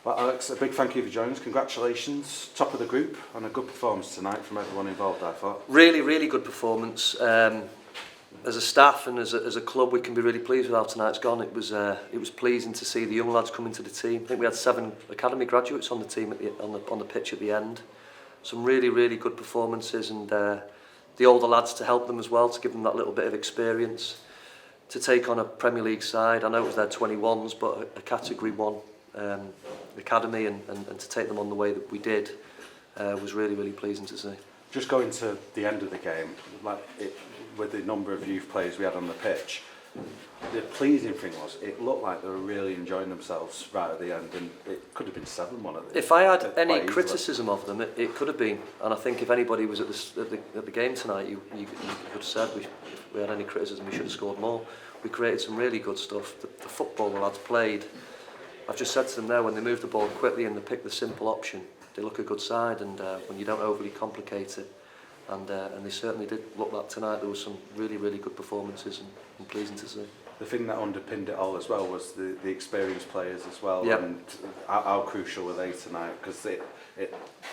Well, Alex, a big thank you for joining us. Congratulations, top of the group, and a good performance tonight from everyone involved, I thought. Really, really good performance. As a staff and as a club, we can be really pleased with how tonight's gone. It was pleasing to see the young lads come into the team. I think we had 7 academy graduates on the team on the pitch at the end. Some really, really good performances, and the older lads to help them as well, to give them that little bit of experience. To take on a Premier League side, I know it was their 21s, but a Category 1 academy, and to take them on the way that we did was really, really pleasing to see. Just going to the end of the game, with the number of youth players we had on the pitch, the pleasing thing was it looked like they were really enjoying themselves right at the end, and it could have been 7-1 at the If I had any criticism of them, it could have been, and I think if anybody was at the game tonight, you could have said if we had any criticism, we should have scored more. We created some really good stuff. The football the lads played, I've just said to them now, when they move the ball quickly and they pick the simple option, they look a good side, and when you don't overly complicate it, and they certainly did look that tonight. There was some really, really good performances, and pleasing to see. The thing that underpinned it all as well was the experienced players as well, yep. And how crucial were they tonight? Because it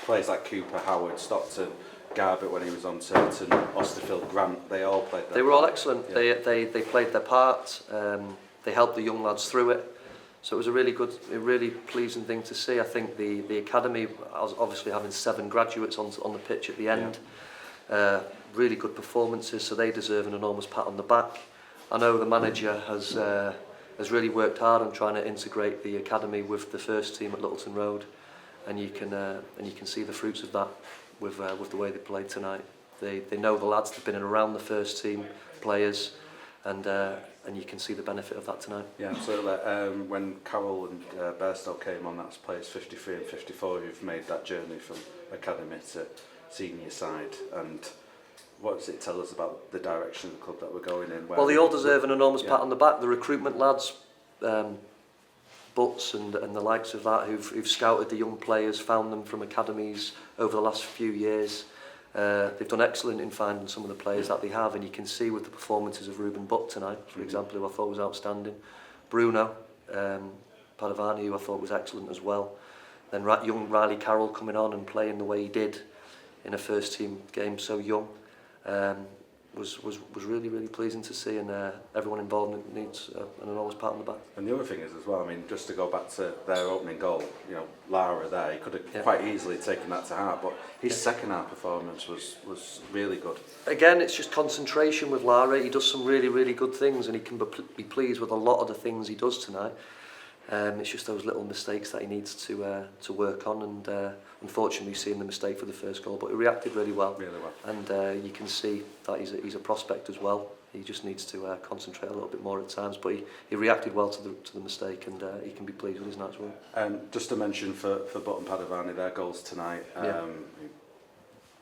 players like Cooper, Howard, Stockton, Garbutt when he was on Turton, Osterfield, Grant, they all played their They were part. all excellent. Yeah. They played their part. They helped the young lads through it. So it was a really pleasing thing to see. I think the academy, obviously having 7 graduates on the pitch at the end, really good performances. So they deserve an enormous pat on the back. I know the manager has really worked hard on trying to integrate the academy with the first team at Littleton Road, and you can see the fruits of that with the way they played tonight. They know the lads. They've been around the first team players, and you can see the benefit of that tonight. Yeah, absolutely. When Carroll and Bairstow came on, that's players 53 and 54 who've made that journey from academy to senior side. And what does it tell us about the direction of the club that we're going in? Well, they all deserve an enormous pat on the back. The recruitment lads, Butts and the likes of that, who've scouted the young players, found them from academies over the last few years. They've done excellent in finding some of the players that they have, and you can see with the performances of Ruben Butt tonight, for example, who I thought was outstanding. Bruno Padovani, who I thought was excellent as well. Then young Riley Carroll coming on and playing the way he did in a first team game so young was really, really pleasing to see, and everyone involved needs an enormous pat on the back. And the other thing is as well, I mean, just to go back to their opening goal, you know, Lara there, he could have quite easily taken that to heart, but his second half performance was really good. Again, it's just concentration with Lara. He does some really, really good things, and he can be pleased with a lot of the things he does tonight. It's just those little mistakes that he needs to work on, and unfortunately seeing the mistake for the first goal, but he reacted really well. And you can see that he's a prospect as well. He just needs to concentrate a little bit more at times, but he reacted well to the mistake, and he can be pleased with his night's work. Just to mention for Butt and Padovani, their goals tonight.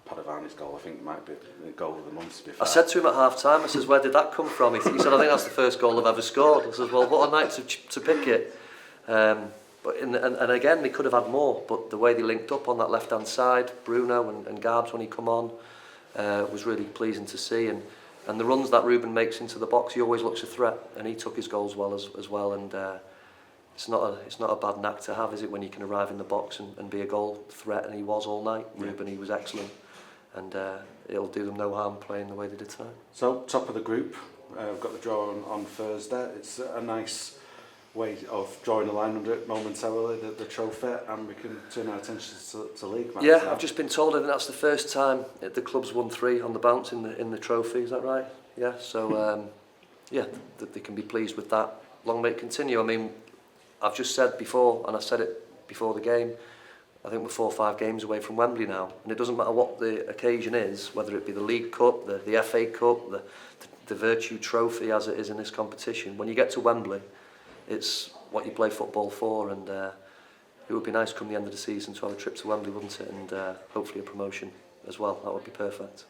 Padovani's goal, I think, might be the goal of the month, to be fair. I said to him at half-time, I says, where did that come from? He said, I think that's the first goal I've ever scored. I says, well, what a night to pick it. But and again, they could have had more, but the way they linked up on that left-hand side, Bruno and Garbs when he come on, was really pleasing to see. And the runs that Ruben makes into the box, he always looks a threat, and he took his goals well as well. And it's not a bad knack to have, is it, when you can arrive in the box and be a goal threat? And he was all night. Ruben, he was excellent, and it'll do them no harm playing the way they did tonight. So top of the group, we've got the draw on Thursday. It's a nice way of drawing a line under it momentarily, the trophy, and we can turn our attention to league matches. Yeah, I've just been told I think that's the first time the club's won 3 on the bounce in the trophy. Is that right? Yeah. So they can be pleased with that. Long may it continue. I mean, I've just said before, and I said it before the game, I think we're 4 or 5 games away from Wembley now, and it doesn't matter what the occasion is, whether it be the League Cup, the FA Cup, the Vertu Trophy as it is in this competition. When you get to Wembley, it's what you play football for, and it would be nice come the end of the season to have a trip to Wembley, wouldn't it? And hopefully a promotion as well. That would be perfect.